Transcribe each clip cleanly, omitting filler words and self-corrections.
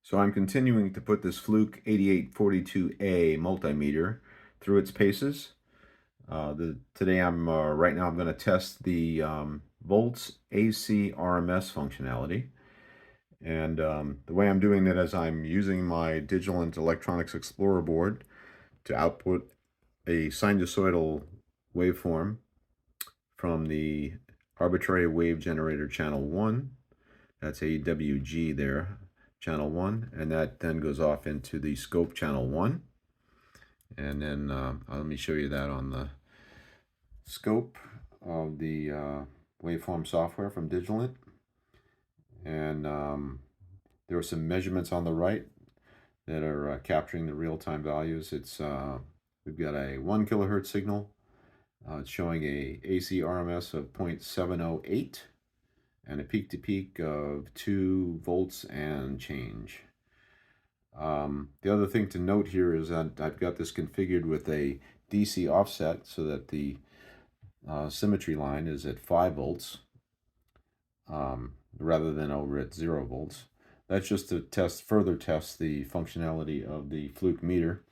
So I'm continuing to put this Fluke 8842A multimeter through its paces. Today right now I'm going to test the volts AC RMS functionality. And the way I'm doing that is I'm using my Digital and Electronics Explorer board to output a sinusoidal waveform from the arbitrary wave generator channel 1. That's AWG there, channel 1, and that then goes off into the scope channel 1. And then let me show you that on the scope of the waveform software from Digilent. And there are some measurements on the right that are capturing the real-time values. We've got a 1 kilohertz signal. It's showing a AC RMS of 0.708 and a peak-to-peak of 2 volts and change. The other thing to note here is that I've got this configured with a DC offset so that the symmetry line is at 5 volts rather than over at 0 volts. That's just to further test the functionality of the Fluke meter.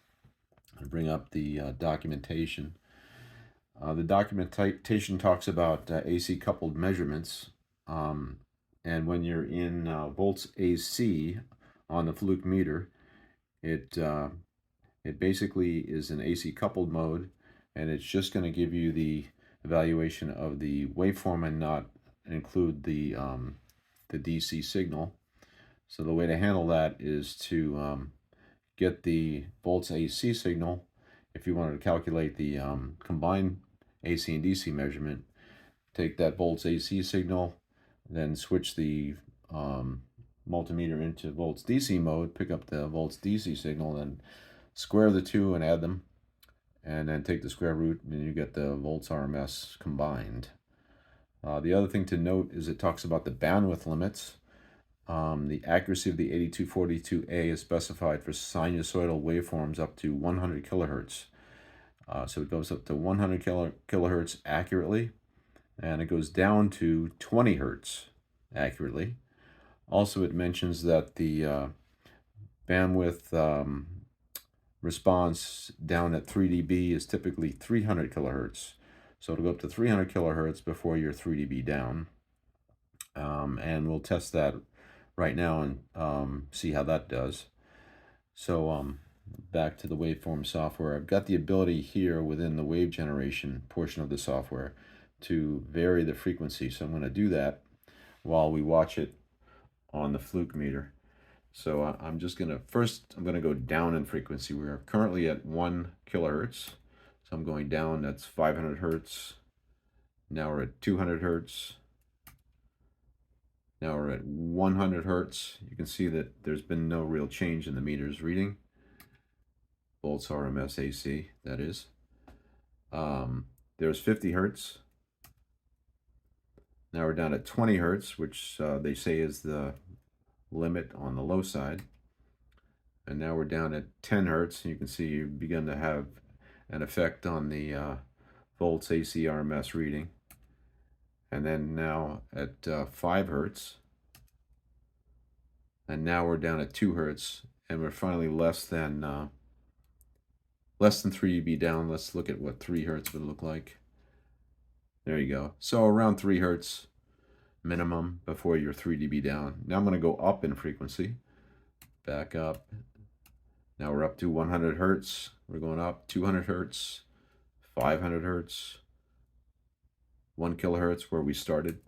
I'll bring up the documentation. The documentation talks about AC coupled measurements, and when you're in volts AC on the Fluke meter, it basically is an AC coupled mode, and it's just going to give you the evaluation of the waveform and not include the DC signal. So the way to handle that is to get the volts AC signal. If you wanted to calculate the combined AC and DC measurement, take that volts AC signal, then switch the multimeter into volts DC mode, pick up the volts DC signal, then square the two and add them, and then take the square root, and you get the volts RMS combined. The other thing to note is it talks about the bandwidth limits. The accuracy of the 8242A is specified for sinusoidal waveforms up to 100 kilohertz. So it goes up to 100 kilohertz accurately, and it goes down to 20 hertz accurately. Also, it mentions that the bandwidth response down at 3 dB is typically 300 kilohertz. So it'll go up to 300 kilohertz before you're 3 dB down. And we'll test that right now and see how that does. So back to the waveform software. I've got the ability here within the wave generation portion of the software to vary the frequency. So I'm going to do that while we watch it on the Fluke meter. So I'm going to go down in frequency. We're currently at 1 kilohertz. So I'm going down, that's 500 hertz. Now we're at 200 hertz. Now we're at 100 hertz. You can see that there's been no real change in the meter's reading. Volts RMS AC, that is. There's 50 hertz. Now we're down at 20 hertz, which they say is the limit on the low side. And now we're down at 10 hertz. You can see you begin to have an effect on the volts AC RMS reading. And then now at 5 hertz. And now we're down at 2 hertz. And we're finally less than 3 dB down. Let's look at what 3 hertz would look like. There you go. So around 3 hertz minimum before you're 3 dB down. Now I'm going to go up in frequency. Back up. Now we're up to 100 hertz. We're going up 200 hertz, 500 hertz, 1 kilohertz where we started.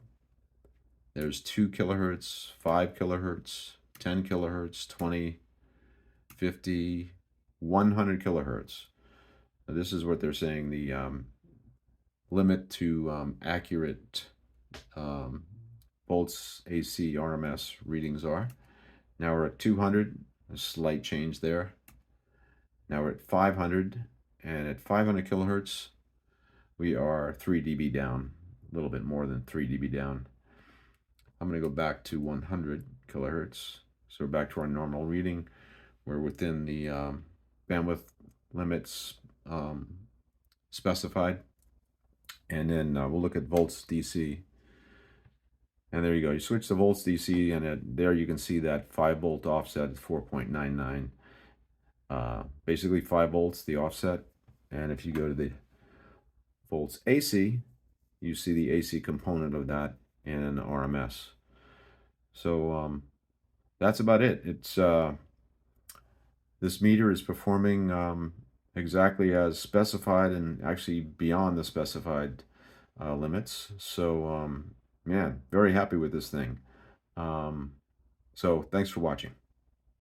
There's 2 kilohertz, 5 kilohertz, 10 kilohertz, 20, 50, 100 kilohertz. Now this is what they're saying the limit to accurate volts AC RMS readings are. Now we're at 200, a slight change there. Now we're at 500, and at 500 kilohertz, we are 3 dB down, a little bit more than 3 dB down. I'm going to go back to 100 kilohertz. So we're back to our normal reading. We're within the bandwidth limits specified. And then we'll look at volts DC. And there you go. You switch the volts DC, and there you can see that 5-volt offset is 4.99. Basically 5 volts, the offset. And if you go to the volts AC, you see the AC component of that in RMS. So that's about it. It's this meter is performing exactly as specified, and actually beyond the specified limits. So man, very happy with this thing. So thanks for watching.